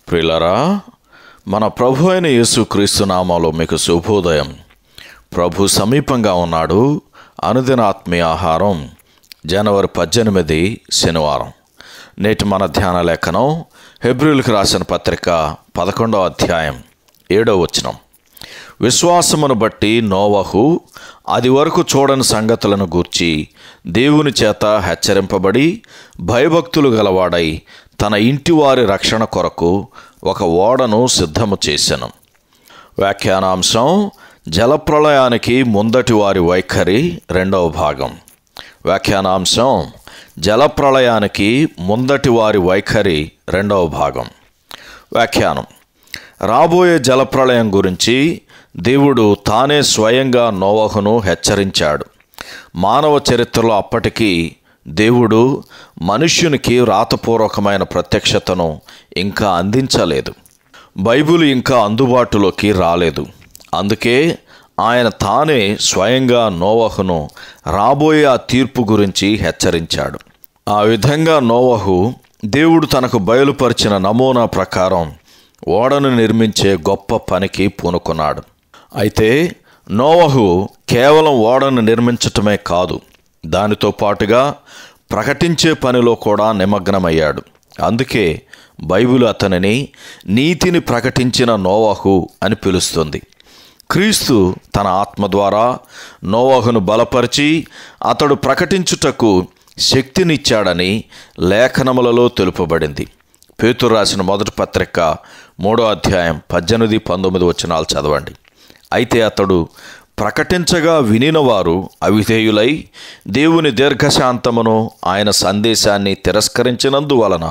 ప్రియులారా, మన ప్రభు అయిన యేసుక్రీస్తు నామములో మీకు శుభోదయం. ప్రభు సమీపంగా ఉన్నాడు. అనుదిన ఆత్మీయ ఆహారం, జనవరి 18 శనివారం. నేటి మన ధ్యాన లేఖనం హెబ్రీయులకు రాసిన పత్రిక 11వ అధ్యాయం 7వ వచనం. విశ్వాసమును బట్టి నోవహు అది వరకు చూడని సంగతులను గూర్చి దేవుని చేత హెచ్చరింపబడి భయభక్తులు గలవాడై తన ఇంటి వారి రక్షణ కొరకు ఒక ఓడను సిద్ధము చేసెను. వ్యాఖ్యానాంశం: జలప్రళయానికి ముందటి వారి వైఖరి, 2వ భాగం. వ్యాఖ్యానాంశం: జలప్రళయానికి ముందటి వారి వైఖరి, 2వ భాగం. వ్యాఖ్యానం: రాబోయే జలప్రళయం గురించి దేవుడు తానే స్వయంగా నోవహును హెచ్చరించాడు. మానవ చరిత్రలో అప్పటికీ దేవుడు మనుష్యునికి వ్రాతపూర్వకమైన ప్రత్యక్షతను ఇంకా అందించలేదు. బైబిల్ ఇంకా అందుబాటులోకి రాలేదు. అందుకే ఆయన తానే స్వయంగా నోవహును రాబోయే ఆ తీర్పు గురించి హెచ్చరించాడు. ఆ విధంగా నోవహు దేవుడు తనకు బయలుపరిచిన నమూనా ప్రకారం ఓడను నిర్మించే గొప్ప పనికి పూనుకున్నాడు. అయితే నోవహు కేవలం ఓడను నిర్మించటమే కాదు, దానితో పాటుగా ప్రకటించే పనిలో కూడా నిమగ్నమయ్యాడు. అందుకే బైబిల్ అతనిని నీతిని ప్రకటించిన నోవహు అని పిలుస్తుంది. క్రీస్తు తన ఆత్మ ద్వారా నోవహును బలపరిచి అతడు ప్రకటించుటకు శక్తినిచ్చాడని లేఖనములలో తెలుపబడింది. పేతురు రాసిన మొదటి పత్రిక 3వ అధ్యాయం 18-19 వచనాలు చదవండి. అయితే అతడు ప్రకటించగా వినిన వారు అవిధేయులై దేవుని దీర్ఘశాంతమును ఆయన సందేశాన్ని తిరస్కరించినందువలన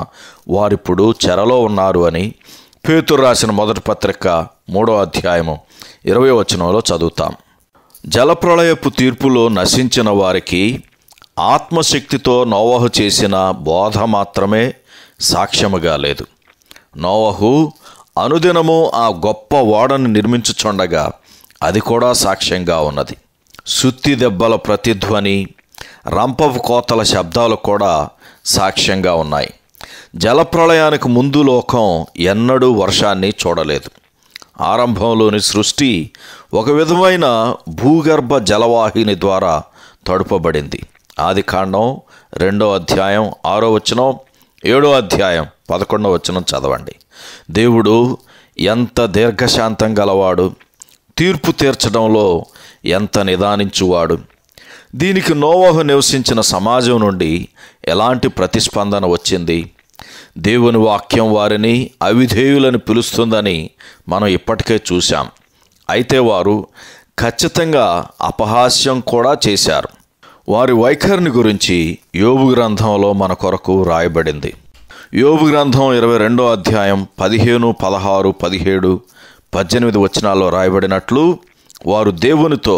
వారిప్పుడు చెరలో ఉన్నారు అని పేతురు రాసిన మొదటి పత్రిక 3వ అధ్యాయము 20వ వచనంలో చదువుతాం. జలప్రళయపు తీర్పులో నశించిన వారికి ఆత్మశక్తితో నోవహు చేసిన బోధ మాత్రమే సాక్ష్యముగా లేదు. నోవహు అనుదినము ఆ గొప్ప ఓడను నిర్మించుచుండగా అది కూడా సాక్ష్యంగా ఉన్నది. సుత్తి దెబ్బల ప్రతిధ్వని, రంపపు కోతల శబ్దాలు కూడా సాక్ష్యంగా ఉన్నాయి. జలప్రళయానికి ముందు లోకం ఎన్నడూ వర్షాన్ని చూడలేదు. ఆరంభంలోని సృష్టి ఒక విధమైన భూగర్భ జలవాహిని ద్వారా తడుపబడింది. ఆదికాండం 2వ అధ్యాయం 6వ వచనం, 7వ అధ్యాయం 11వ వచనం చదవండి. దేవుడు ఎంత దీర్ఘశాంతం గలవాడు, తీర్పు తీర్చడంలో ఎంత నిదానించువాడు. దీనికి నోవహు నివసించిన సమాజం నుండి ఎలాంటి ప్రతిస్పందన వచ్చింది? దేవుని వాక్యం వారిని అవిధేయులని పిలుస్తుందని మనం ఇప్పటికే చూశాం. అయితే వారు ఖచ్చితంగా అపహాస్యం కూడా చేశారు. వారి వైఖరిని గురించి యోబు గ్రంథంలో మన కొరకు రాయబడింది. యోబు గ్రంథం 22వ అధ్యాయం 15, 16, 17, 18 వచనాల్లో రాయబడినట్లు, వారు దేవునితో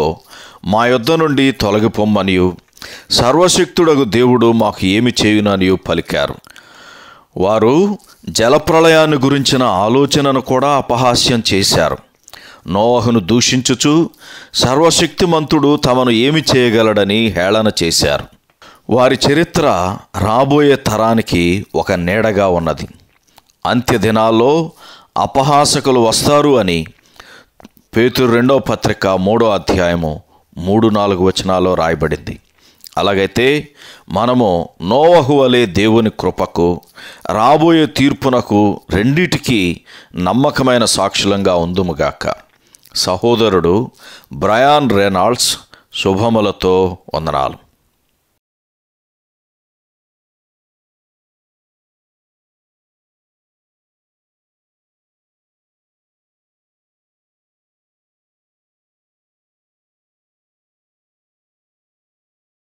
మా యొద్ద నుండి తొలగిపోమ్మనియు సర్వశక్తుడగు దేవుడు మాకు ఏమి చేయుననియు పలికారు. వారు జలప్రళయాన్ని గురించిన ఆలోచనను కూడా అపహాస్యం చేశారు. నోవహును దూషించుచు సర్వశక్తిమంతుడు తమను ఏమి చేయగలడని హేళన చేశారు. వారి చరిత్ర రాబోయే తరానికి ఒక నీడగా ఉన్నది. అంత్య దినాల్లో అపహాసకులు వస్తారు అని పేతురు 2వ పత్రిక 3వ అధ్యాయము 3-4 వచనాల్లో రాయబడింది. అలాగైతే మనము నోవహు వలె దేవుని కృపకు, రాబోయే తీర్పునకు రెండిటికీ నమ్మకమైన సాక్షులంగా ఉందుముగాక. సహోదరుడు బ్రయాన్ రెనాల్డ్స్ శుభములతో వందనాలు.